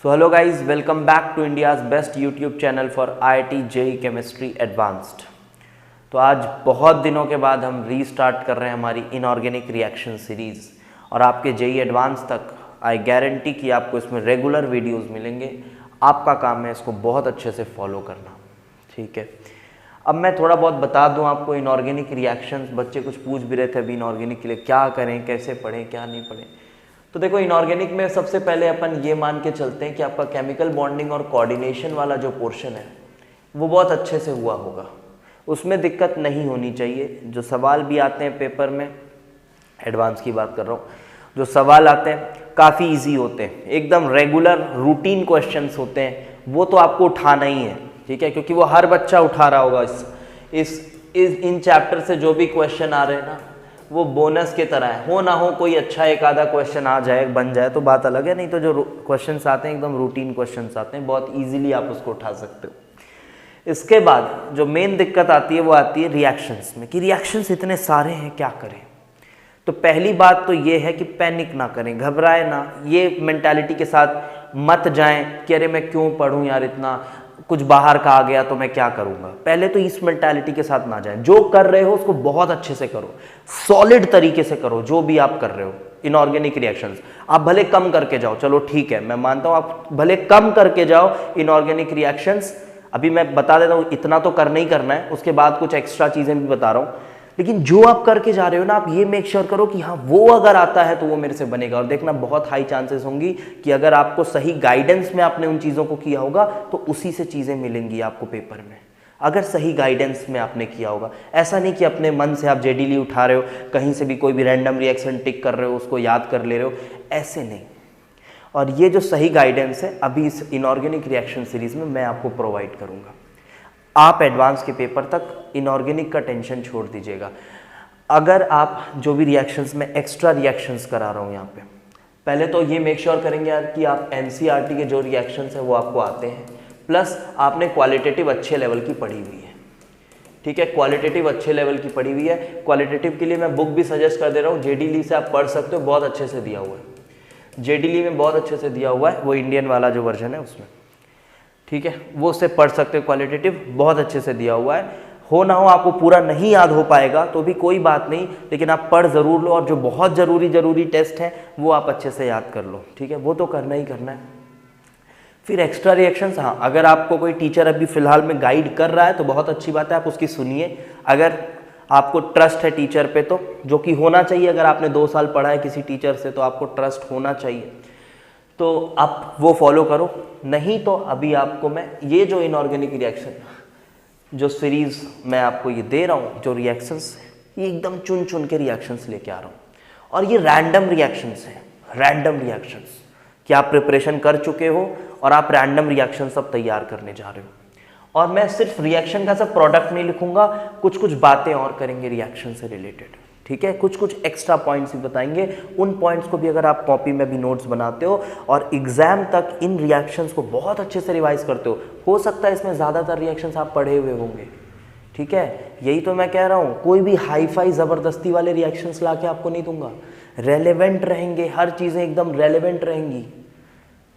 So hello guys, welcome back to India's best YouTube channel for IIT JEE chemistry advanced. तो आज बहुत दिनों के बाद हम रीस्टार्ट कर रहे हैं हमारी इनऑर्गेनिक रिएक्शन सीरीज़, और आपके JEE एडवांस तक आई गारंटी कि आपको इसमें रेगुलर वीडियोस मिलेंगे। आपका काम है इसको बहुत अच्छे से फॉलो करना, ठीक है। अब मैं थोड़ा बहुत बता दूं आपको इनऑर्गेनिक रिएक्शंस। बच्चे कुछ पूछ भी रहे थे अभी इनऑर्गेनिक के लिए क्या करें, कैसे पढ़ें, क्या नहीं पढ़ें। तो देखो, इनऑर्गेनिक में सबसे पहले अपन ये मान के चलते हैं कि आपका केमिकल बॉन्डिंग और कोऑर्डिनेशन वाला जो पोर्शन है वो बहुत अच्छे से हुआ होगा, उसमें दिक्कत नहीं होनी चाहिए। जो सवाल भी आते हैं पेपर में, एडवांस की बात कर रहा हूँ, जो सवाल आते हैं काफ़ी इजी होते हैं, एकदम रेगुलर रूटीन क्वेश्चंस होते हैं, वो तो आपको उठाना ही है, ठीक है, क्योंकि वो हर बच्चा उठा रहा होगा। इन चैप्टर से जो भी क्वेश्चन आ रहे हैं ना, वो बोनस के तरह है। हो ना हो कोई अच्छा एक आधा क्वेश्चन आ जाए, बन जाए तो बात अलग है, नहीं तो जो क्वेश्चंस आते हैं एकदम रूटीन क्वेश्चंस आते हैं, बहुत इजीली आप उसको उठा सकते हो। इसके बाद जो मेन दिक्कत आती है वो आती है रिएक्शंस में, कि रिएक्शंस इतने सारे हैं, क्या करें। तो पहली बात तो ये है कि पैनिक ना करें, घबराए ना, ये मेंटालिटी के साथ मत जाएं कि अरे मैं क्यों पढूं यार, इतना कुछ बाहर का आ गया तो मैं क्या करूंगा। पहले तो इस मेंटालिटी के साथ ना जाएं। जो कर रहे हो उसको बहुत अच्छे से करो, सॉलिड तरीके से करो। जो भी आप कर रहे हो इनऑर्गेनिक रिएक्शंस, आप भले कम करके जाओ, चलो ठीक है, मैं मानता हूं आप भले कम करके जाओ इनऑर्गेनिक रिएक्शंस। अभी मैं बता देता हूं इतना तो करना ही करना है, उसके बाद कुछ एक्स्ट्रा चीजें भी बता रहा हूं। लेकिन जो आप करके जा रहे हो ना, आप ये मेक श्योर करो कि हाँ वो अगर आता है तो वो मेरे से बनेगा। और देखना, बहुत हाई चांसेस होंगी कि अगर आपको सही गाइडेंस में आपने उन चीज़ों को किया होगा तो उसी से चीज़ें मिलेंगी आपको पेपर में, अगर सही गाइडेंस में आपने किया होगा। ऐसा नहीं कि अपने मन से आप जेडीली उठा रहे हो, कहीं से भी कोई भी रैंडम रिएक्शन टिक कर रहे हो, उसको याद कर ले रहे हो, ऐसे नहीं। और ये जो सही गाइडेंस है अभी इस इनऑर्गेनिक रिएक्शन सीरीज़ में मैं आपको प्रोवाइड करूँगा। आप एडवांस के पेपर तक इनऑर्गेनिक का टेंशन छोड़ दीजिएगा। अगर आप जो भी रिएक्शंस में एक्स्ट्रा रिएक्शंस करा रहा हूँ यहाँ पे, पहले तो ये मेक श्योर करेंगे यार कि आप NCERT के जो रिएक्शंस हैं वो आपको आते हैं, प्लस आपने क्वालिटेटिव अच्छे लेवल की पढ़ी हुई है, ठीक है। क्वालिटेटिव अच्छे लेवल की पढ़ी हुई है। क्वालिटेटिव के लिए मैं बुक भी सजेस्ट कर दे रहा हूँ, JDLE से आप पढ़ सकते हो, बहुत अच्छे से दिया हुआ है। JDLE में बहुत अच्छे से दिया हुआ है, वो इंडियन वाला जो वर्जन है उसमें, ठीक है, वो उससे पढ़ सकते हो। क्वालिटेटिव बहुत अच्छे से दिया हुआ है। हो ना हो आपको पूरा नहीं याद हो पाएगा तो भी कोई बात नहीं, लेकिन आप पढ़ ज़रूर लो, और जो बहुत ज़रूरी टेस्ट हैं वो आप अच्छे से याद कर लो, ठीक है, वो तो करना ही करना है। फिर एक्स्ट्रा रिएक्शंस, हाँ, अगर आपको कोई टीचर अभी फ़िलहाल में गाइड कर रहा है तो बहुत अच्छी बात है, आप उसकी सुनिए। अगर आपको ट्रस्ट है टीचर पे, तो जो कि होना चाहिए, अगर आपने 2 साल पढ़ा है किसी टीचर से तो आपको ट्रस्ट होना चाहिए, तो आप वो फॉलो करो। नहीं तो अभी आपको मैं ये जो इनऑर्गेनिक रिएक्शन जो सीरीज़ मैं आपको ये दे रहा हूँ, जो रिएक्शंस, ये एकदम चुन चुन के रिएक्शंस लेके आ रहा हूँ, और ये रैंडम रिएक्शंस हैं। रैंडम रिएक्शंस कि आप प्रिपरेशन कर चुके हो और आप रैंडम रिएक्शन सब तैयार करने जा रहे हो। और मैं सिर्फ रिएक्शन का सब प्रोडक्ट नहीं लिखूंगा, कुछ कुछ बातें और करेंगे रिएक्शन से रिलेटेड, ठीक है, कुछ कुछ एक्स्ट्रा पॉइंट्स भी बताएंगे। उन पॉइंट्स को भी अगर आप कॉपी में भी नोट्स बनाते हो और एग्जाम तक इन रिएक्शंस को बहुत अच्छे से रिवाइज करते हो सकता है इसमें ज़्यादातर रिएक्शंस आप पढ़े हुए होंगे, ठीक है। यही तो मैं कह रहा हूँ, कोई भी हाई फाई ज़बरदस्ती वाले रिएक्शंस ला के आपको नहीं दूंगा। रेलेवेंट रहेंगे, हर चीज़ें एकदम रेलेवेंट रहेंगी,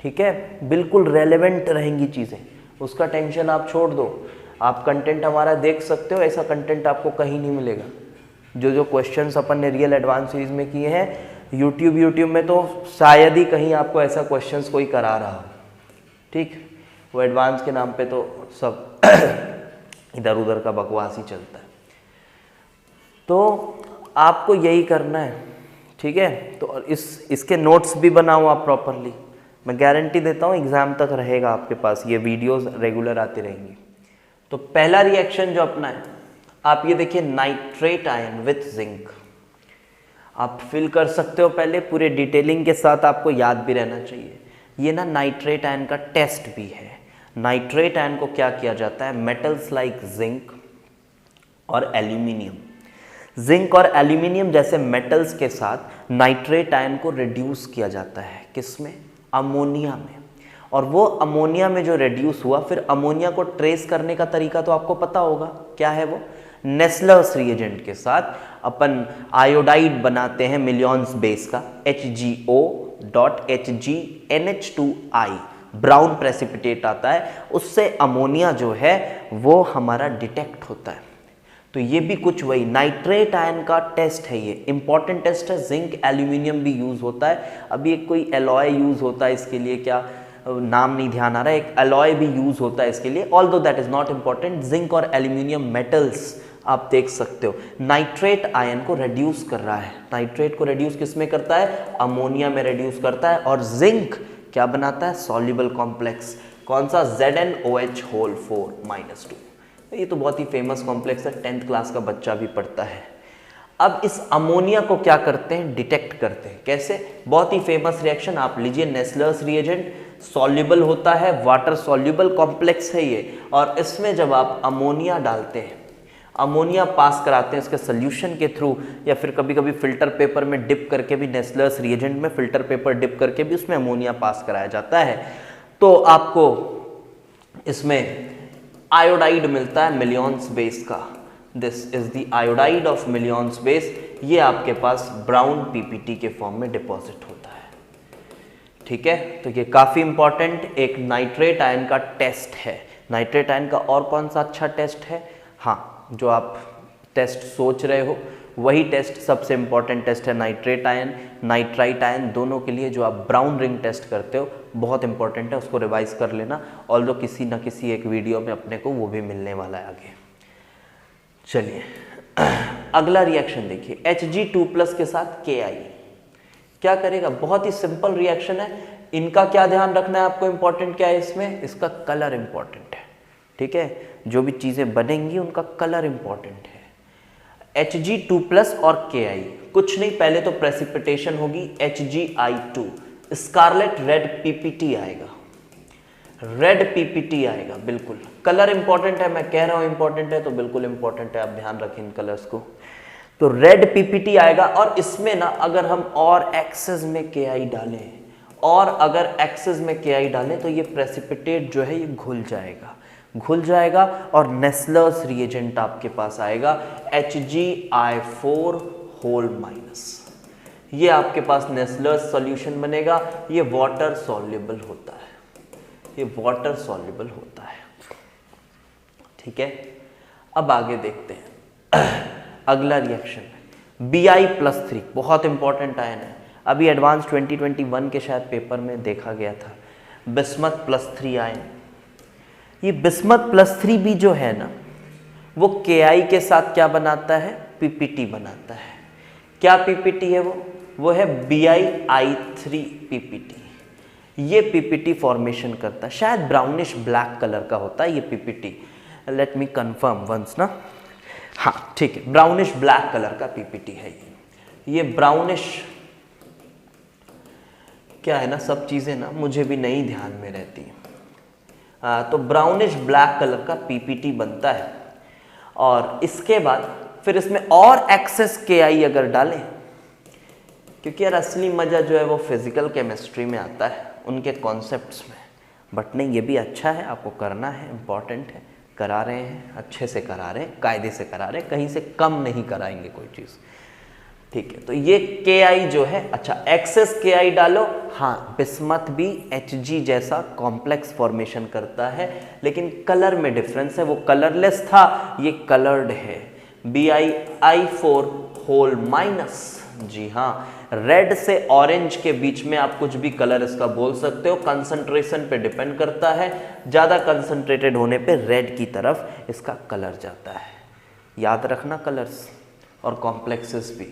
ठीक है, बिल्कुल रेलेवेंट रहेंगी चीज़ें, उसका टेंशन आप छोड़ दो। आप कंटेंट हमारा देख सकते हो, ऐसा कंटेंट आपको कहीं नहीं मिलेगा। जो क्वेश्चंस अपन ने रियल एडवांस सीरीज में किए हैं यूट्यूब में, तो शायद ही कहीं आपको ऐसा क्वेश्चंस कोई करा रहा हो, ठीक। वो एडवांस के नाम पे तो सब इधर उधर का बकवास ही चलता है। तो आपको यही करना है, ठीक है। तो इसके नोट्स भी बनाओ आप प्रॉपरली, मैं गारंटी देता हूँ एग्जाम तक रहेगा आपके पास, ये वीडियोस रेगुलर आती रहेंगी। तो पहला रिएक्शन जो अपना है, आप ये देखिए, नाइट्रेट आयन विथ जिंक। आप फिल कर सकते हो, पहले पूरे डिटेलिंग के साथ, आपको याद भी रहना चाहिए। ये ना नाइट्रेट आयन का टेस्ट भी है। नाइट्रेट आयन को क्या किया जाता है, मेटल्स लाइक जिंक और एल्यूमिनियम, जिंक और एल्यूमिनियम जैसे मेटल्स के साथ नाइट्रेट आयन को रिड्यूस किया जाता है। किसमें, अमोनिया में। और वो अमोनिया में जो रिड्यूस हुआ, फिर अमोनिया को ट्रेस करने का तरीका तो आपको पता होगा, क्या है वो, नेस्लर्स रिएजेंट के साथ अपन आयोडाइड बनाते हैं मिलियॉन्स बेस का, HgO.HgNH2i। ब्राउन प्रेसिपिटेट आता है, उससे अमोनिया जो है वो हमारा डिटेक्ट होता है। तो ये भी कुछ वही नाइट्रेट आयन का टेस्ट है, ये इंपॉर्टेंट टेस्ट है। जिंक एल्यूमिनियम भी यूज होता है। अभी एक कोई एलॉय यूज होता है इसके लिए, क्या नाम नहीं ध्यान आ रहा है, एक एलॉय भी यूज होता है इसके लिए, although that is not important. Zinc और एल्यूमिनियम मेटल्स आप देख सकते हो। नाइट्रेट आयन को रिड्यूस कर रहा है। नाइट्रेट को रिड्यूस किस में करता है? अमोनिया में रिड्यूस करता है। और जिंक क्या बनाता है? Soluble complex. कौन सा? ZnOH4-2। ये तो बहुत ही फेमस कॉम्प्लेक्स है, 10th क्लास का बच्चा भी पढ़ता है। अब इस अमोनिया को क्या करते हैं? डिटेक्ट करते हैं। कैसे? बहुत ही फेमस रिएक्शन आप लीजिए, नेस्लर्स रिएजेंट, सॉल्युबल होता है, वाटर सॉल्युबल कॉम्प्लेक्स है ये। और इसमें जब आप अमोनिया डालते हैं, अमोनिया पास कराते हैं इसके सोल्यूशन के थ्रू, या फिर कभी कभी फिल्टर पेपर में डिप करके भी, नेस्लर्स रिएजेंट में फिल्टर पेपर डिप करके भी उसमें अमोनिया पास कराया जाता है, तो आपको इसमें आयोडाइड मिलता है मिलियॉन्स बेस का। This is the iodide of Millon's base. ये आपके पास ब्राउन पीपीटी के फॉर्म में डिपॉजिट होता है। ठीक है, तो ये काफी इंपॉर्टेंट एक नाइट्रेट आयन का टेस्ट है। नाइट्रेट आयन का और कौन सा अच्छा टेस्ट है? हाँ, जो आप टेस्ट सोच रहे हो वही टेस्ट सबसे इंपॉर्टेंट टेस्ट है। नाइट्रेट आयन, नाइट्राइट आयन, दोनों के लिए जो आप ब्राउन रिंग टेस्ट करते हो बहुत इंपॉर्टेंट है, उसको रिवाइज कर लेना। ऑल्दो किसी ना किसी एक वीडियो में अपने को वो भी मिलने वाला है आगे। चलिए अगला रिएक्शन देखिए, Hg2+ के साथ Ki क्या करेगा? बहुत ही सिंपल रिएक्शन है। इनका क्या ध्यान रखना है आपको? इंपॉर्टेंट क्या है इसमें? इसका कलर इंपॉर्टेंट है। ठीक है, जो भी चीजें बनेंगी उनका कलर इंपॉर्टेंट है। Hg2+ और Ki, कुछ नहीं, पहले तो प्रेसिपिटेशन होगी HgI2, स्कारलेट रेड पीपीटी आएगा, रेड पीपीटी आएगा। बिल्कुल कलर इंपॉर्टेंट है, मैं कह रहा हूं इंपॉर्टेंट है तो बिल्कुल इंपॉर्टेंट है, आप ध्यान रखें इन कलर्स को। तो रेड पीपीटी आएगा। और इसमें ना अगर हम और एक्सेस में Ki डालें, और अगर एक्सेस में Ki डालें तो ये प्रेसिपिटेट जो है ये घुल जाएगा, घुल जाएगा और नेस्लर्स रिएजेंट आपके पास आएगा HgI4-। ये आपके पास नेस्लर्स सॉल्यूशन बनेगा। ये वाटर सॉल्युबल होता है, ये वाटर सॉल्युबल होता है। ठीक है, अब आगे देखते हैं अगला रिएक्शन Bi+3, बहुत इंपॉर्टेंट आयन है। अभी एडवांस 2021 के शायद पेपर में देखा गया था, बिस्मथ+3 आयन। ये बिस्मथ+3 भी जो है ना वो Ki के साथ क्या बनाता है? पीपीटी बनाता है। क्या पीपीटी है वो है BiI3 पीपीटी। ये पीपीटी फॉर्मेशन करता है, शायद ब्राउनिश ब्लैक कलर का होता है ये PPT. Let me confirm once ना। हाँ ठीक है, ब्राउनिश ब्लैक कलर का पीपीटी है ये ब्राउनिश क्या है ना, सब चीजें ना मुझे भी नहीं ध्यान में रहती है। तो ब्राउनिश ब्लैक कलर का पीपीटी बनता है। और इसके बाद फिर इसमें और एक्सेस Ki अगर डालें, क्योंकि यार असली मजा जो है वो फिजिकल केमिस्ट्री में आता है, उनके कॉन्सेप्ट्स में। बट नहीं, ये भी अच्छा है, आपको करना है, इंपॉर्टेंट है, करा रहे हैं, अच्छे से करा रहे हैं, कायदे से करा रहे हैं, कहीं से कम नहीं कराएंगे कोई चीज़। ठीक है, तो ये Ki जो है, अच्छा एक्सेस Ki डालो। हाँ, बिस्मथ भी Hg जैसा कॉम्प्लेक्स फॉर्मेशन करता है, लेकिन कलर में डिफरेंस है। वो कलरलेस था, ये कलर्ड है। BiI4-। जी हाँ, रेड से ऑरेंज के बीच में आप कुछ भी कलर इसका बोल सकते हो, कंसंट्रेशन पे डिपेंड करता है। ज़्यादा कंसंट्रेटेड होने पे रेड की तरफ इसका कलर जाता है। याद रखना कलर्स और कॉम्प्लेक्सेस भी।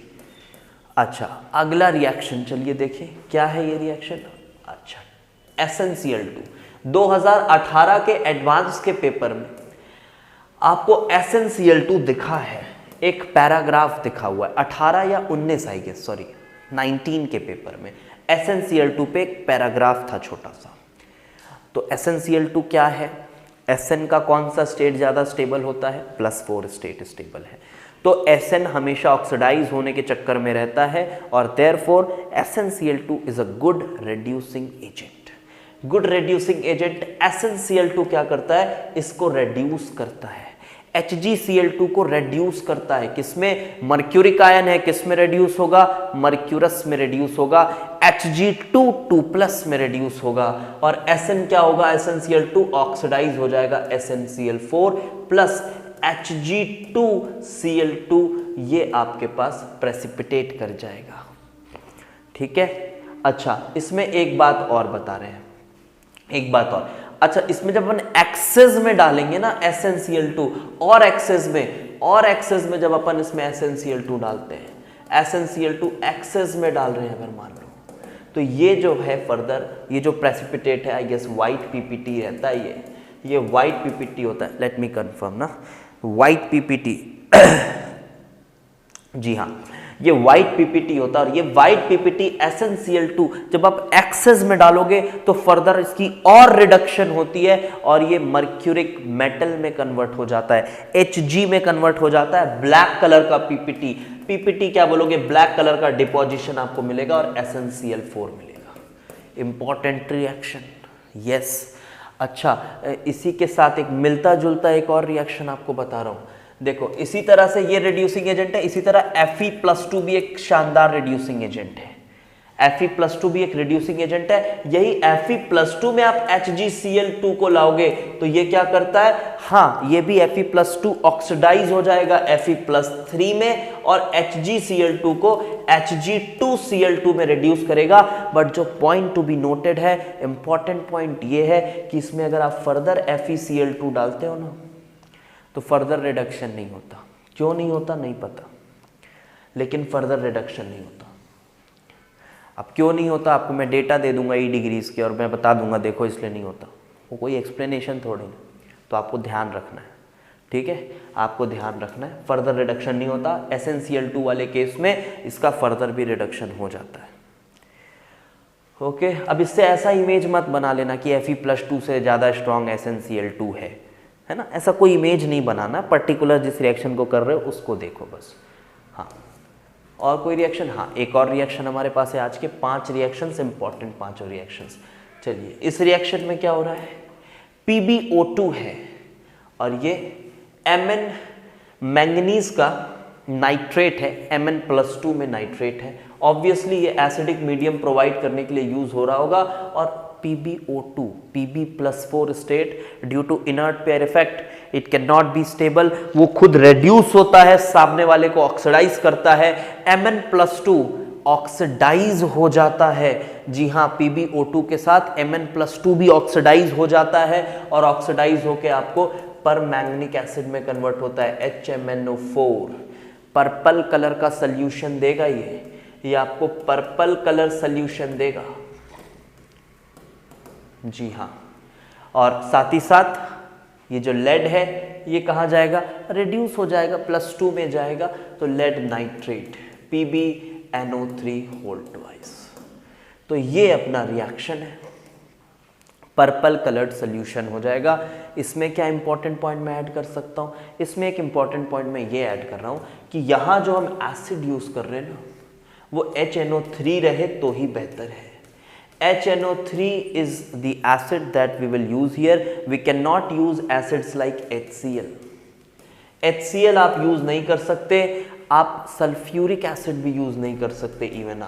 अच्छा, अगला रिएक्शन चलिए देखिए, क्या है ये रिएक्शन? अच्छा, SnCl2। 2018 के एडवांस के पेपर में आपको SnCl2 दिखा है, एक पैराग्राफ दिखा हुआ है। 18 या 19 आई गेस, सॉरी 19 के पेपर में SnCl2 पे एक पैराग्राफ था छोटा सा। तो SnCl2 क्या है? Sn का कौन सा स्टेट ज़्यादा स्टेबल होता है? +4 स्टेट स्टेबल है। तो Sn हमेशा ऑक्सीडाइज होने के चक्कर में रहता है, और therefore SnCl2 is a good reducing agent. Good reducing agent SnCl2 क्या करता है? इसको रेड्यूस करता है। HgCl2 को रेड्यूस करता है, किसमें? मर्क्यूरिक आयन है, किसमें रेड्यूस होगा? मर्क्यूरस में रेड्यूस होगा, Hg2 2+ में रेड्यूस होगा, और Sn क्या होगा? SnCl2 ऑक्सीडाइज हो जाएगा SnCl4 प्लस Hg2Cl2, ये आपके पास प्रेसिपिटेट कर जाएगा। ठीक है, अच्छा इसमें एक बात और बता रहे हैं, एक बात और। अच्छा, इसमें जब अपन एक्सेस में डालेंगे ना SnCl2, और एक्सेस में जब अपन इसमें SnCl2 डालते हैं, SnCl2 एक्सेस में डाल रहे हैं अगर मान लो, तो ये जो है फर्दर, ये जो प्रेसिपिटेट है, आई गेस व्हाइट पीपीटी रहता है, ये व्हाइट पीपीटी होता है। लेट मी कंफर्म ना, व्हाइट पीपीटी जी हाँ, ये व्हाइट पीपीटी होता है, और ये व्हाइट पीपीटी SnCl2 जब आप एक्सेस में डालोगे तो फर्दर इसकी और रिडक्शन होती है, और ये मर्क्यूरिक मेटल में कन्वर्ट हो जाता है, Hg में कन्वर्ट हो जाता है। ब्लैक कलर का पीपीटी क्या बोलोगे? ब्लैक कलर का डिपोजिशन आपको मिलेगा और SnCl4 मिलेगा। Important reaction, yes. अच्छा, इसी के साथ एक मिलता जुलता एक और रिएक्शन आपको बता रहा हूं। देखो, इसी तरह से ये रिड्यूसिंग एजेंट है, इसी तरह Fe+2 भी एक शानदार रिड्यूसिंग एजेंट है। Fe+2 भी एक रिड्यूसिंग एजेंट है। यही Fe+2 में आप HgCl2 को लाओगे तो ये क्या करता है? हाँ, ये भी Fe+2 ऑक्सीडाइज हो जाएगा Fe+3 में, और HgCl2 को Hg2Cl2 में रिड्यूस करेगा। बट जो पॉइंट टू बी नोटेड है, इंपॉर्टेंट पॉइंट ये है कि इसमें अगर आप फर्दर FeCl2 डालते हो ना, तो फर्दर रिडक्शन नहीं होता। क्यों नहीं होता नहीं पता, लेकिन फर्दर रिडक्शन नहीं होता। अब क्यों नहीं होता, आपको मैं डेटा दे दूंगा ई डिग्रीज के, और मैं बता दूंगा देखो इसलिए नहीं होता, वो कोई एक्सप्लेनेशन थोड़ी नहीं। तो आपको ध्यान रखना है, ठीक है, आपको ध्यान रखना है, फर्दर रिडक्शन नहीं होता। SnCl2 वाले केस में इसका फर्दर भी रिडक्शन हो जाता है। ओके, अब इससे ऐसा इमेज मत बना लेना कि Fe+2 से ज़्यादा स्ट्रॉन्ग SnCl2 है ना, ऐसा कोई इमेज नहीं बनाना। पर्टिकुलर जिस रिएक्शन को कर रहे हो उसको देखो बस। हाँ, और कोई रिएक्शन? हाँ, एक और रिएक्शन हमारे पास है। आज के 5 रिएक्शंस, इंपॉर्टेंट 5 रिएक्शंस। चलिए, इस रिएक्शन में क्या हो रहा है? PbO2 है, और ये Mn मैंगनीज का नाइट्रेट है, Mn+2 में नाइट्रेट है। ऑब्वियसली ये एसिडिक मीडियम प्रोवाइड करने के लिए यूज हो रहा होगा, और PbO2, Pb+4 state, due to inert pair effect it can not be stable, वो खुद रेड्यूस होता है, सामने वाले को ऑक्सीडाइज करता है, Mn+2 ऑक्सीडाइज हो जाता है। जी हाँ, PbO2 के साथ Mn+2 भी ऑक्सीडाइज हो जाता है, और ऑक्सीडाइज होके आपको परमैंगनिक एसिड में कन्वर्ट होता है, HMnO4। पर्पल कलर का सोल्यूशन देगा ये आपको पर्पल कलर सोल्यूशन देगा। जी हाँ, और साथ ही साथ ये जो लेड है ये कहाँ जाएगा? रिड्यूस हो जाएगा, +2 में जाएगा, तो lead nitrate PbNO3 whole twice. तो ये अपना रिएक्शन है, पर्पल कलर्ड सोल्यूशन हो जाएगा। इसमें क्या इंपॉर्टेंट पॉइंट मैं ऐड कर सकता हूँ? इसमें एक इंपॉर्टेंट पॉइंट मैं ये ऐड कर रहा हूँ कि यहाँ जो हम एसिड यूज कर रहे हैं ना, वो HNO3 रहे तो ही बेहतर है। HNO3 is the acid that we will use here. We cannot use acids like HCl. HCl आप यूज नहीं कर सकते, आप सल्फ्यूरिक एसिड भी यूज नहीं कर सकते, इवन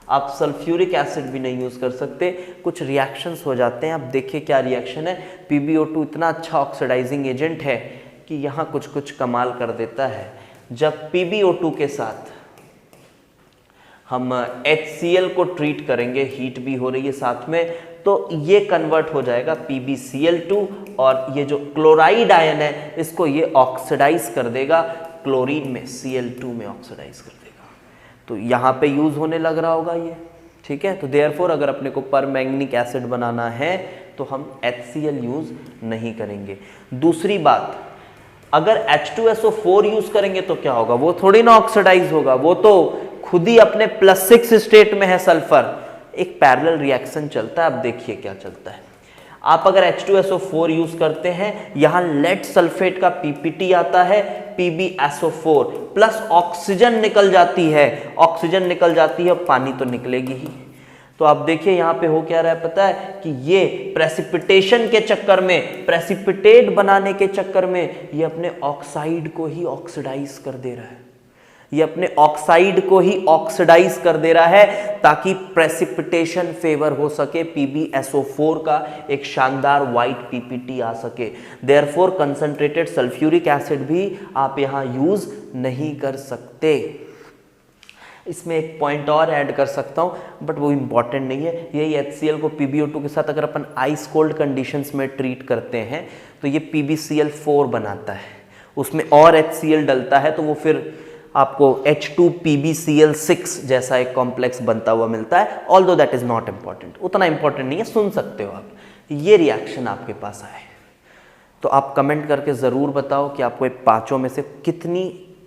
आप सल्फ्यूरिक एसिड भी नहीं यूज कर सकते। कुछ रिएक्शंस हो जाते हैं। अब देखिए क्या रिएक्शन है। PbO2 इतना अच्छा ऑक्सीडाइजिंग एजेंट है कि यहाँ कुछ कुछ कमाल कर देता है। जब PbO2 के साथ हम HCl को ट्रीट करेंगे, हीट भी हो रही है साथ में, तो ये कन्वर्ट हो जाएगा PbCl2, और ये जो क्लोराइड आयन है इसको ये ऑक्सीडाइज कर देगा क्लोरीन में, Cl2 में ऑक्सीडाइज कर देगा। तो यहाँ पे यूज होने लग रहा होगा ये, ठीक है। तो देयरफॉर अगर अपने को परमैंगनिक एसिड बनाना है तो हम HCl यूज नहीं करेंगे। दूसरी बात, अगर H2SO4 यूज करेंगे तो क्या होगा? वो थोड़ी ना ऑक्सीडाइज होगा, वो तो खुद ही अपने +6 स्टेट में है सल्फर। एक पैरेलल रिएक्शन चलता है। अब देखिए क्या चलता है। आप अगर H2SO4 यूज करते हैं, यहां लेड सल्फेट का PPT आता है, PbSO4 प्लस ऑक्सीजन निकल जाती है, ऑक्सीजन निकल जाती है, पानी तो निकलेगी ही। तो आप देखिए यहाँ पे हो क्या रहा है पता है कि ये प्रेसिपिटेशन के चक्कर में, प्रेसिपिटेट बनाने के चक्कर में ये अपने ऑक्साइड को ही ऑक्सीडाइज कर दे रहा है, ये अपने ऑक्साइड को ही ऑक्सीडाइज कर दे रहा है ताकि प्रेसिपिटेशन फेवर हो सके, PbSO4 का एक शानदार व्हाइट पीपीटी आ सके। देयरफॉर कंसंट्रेटेड सल्फ्यूरिक एसिड भी आप यहाँ यूज नहीं कर सकते। इसमें एक पॉइंट और ऐड कर सकता हूं बट वो इंपॉर्टेंट नहीं है। यही HCl को PbO2 के साथ अगर अपन आइस कोल्ड कंडीशंस में ट्रीट करते हैं तो ये PbCl4 बनाता है, उसमें और HCl डलता है तो वो फिर आपको H2PbCl6 जैसा एक कॉम्प्लेक्स बनता हुआ मिलता है। Although that is not important, उतना इंपॉर्टेंट नहीं है, सुन सकते हो आप। ये रिएक्शन आपके पास आए तो आप कमेंट करके ज़रूर बताओ कि आपको एक पाँचों में से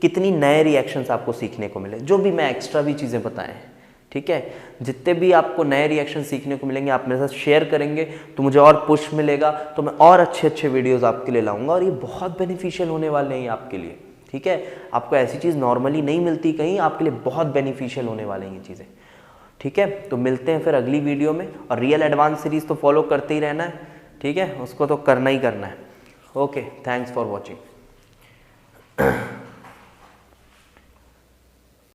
कितनी नए रिएक्शंस आपको सीखने को मिले, जो भी मैं एक्स्ट्रा भी चीज़ें बताएं हैं। ठीक है, जितने भी आपको नए रिएक्शन सीखने को मिलेंगे आप मेरे साथ शेयर करेंगे तो मुझे और पुश मिलेगा, तो मैं और अच्छे वीडियोस आपके लिए लाऊंगा और ये बहुत बेनिफिशियल होने वाले हैं आपके लिए। ठीक है, आपको ऐसी चीज़ नॉर्मली नहीं मिलती कहीं, आपके लिए बहुत बेनिफिशियल होने वाले हैं ये चीज़ें। ठीक है, तो मिलते हैं फिर अगली वीडियो में, और रियल एडवांस सीरीज़ तो फॉलो करते ही रहना है। ठीक है, उसको तो करना ही करना है। Okay, thanks for watching.